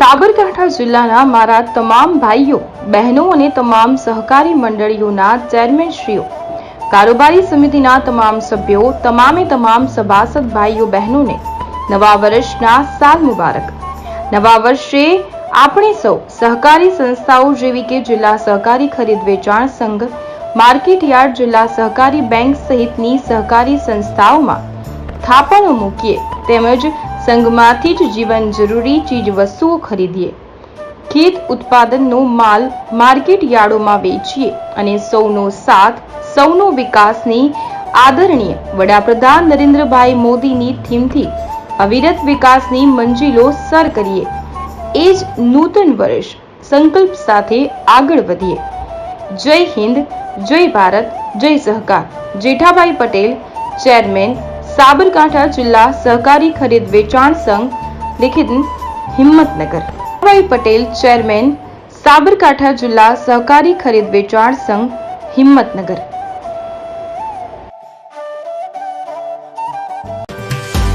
સાબરકાંઠા જિલ્લાના મારા તમામ ભાઈઓ બહેનો અને તમામ સહકારી મંડળીઓના ચેરમેનશ્રીઓ, કારોબારી સમિતિના તમામ સભ્યો, તમામ સભાસદ ભાઈઓ બહેનોને નવા વર્ષના સાલ મુબારક। નવા વર્ષે આપણે સૌ સહકારી સંસ્થાઓ જેવી કે જિલ્લા સહકારી ખરીદ વેચાણ સંઘ, માર્કેટ યાર્ડ, જિલ્લા સહકારી બેંક સહિતની સહકારી સંસ્થાઓમાં થાપણો મૂકીએ તેમજ સંઘમાંથી જ જીવન જરૂરી ચીજ વસ્તુઓ ખરીદીએ, ખેત ઉત્પાદનનો માલ માર્કેટ યાર્ડોમાં વેચીએ અને સૌનો સાથ સૌનો વિકાસની આદરણીય વડાપ્રધાન નરેન્દ્રભાઈ મોદીની થીમથી અવિરત વિકાસની મંજિલો સર કરીએ। એ જ નૂતન વર્ષ સંકલ્પ સાથે આગળ વધીએ। જય હિન્દ, જય ભારત, જય સહકાર। જેઠાભાઈ પટેલ, ચેરમેન, સાબરકાંઠા જિલ્લા સહકારી ખરીદ વેચાણ સંઘ, લિખિત હિંમતનગર। જેઠાભાઈ પટેલ, ચેરમેન, સાબરકાંઠા જિલ્લા સહકારી ખરીદ વેચાણ સંઘ, હિંમતનગર।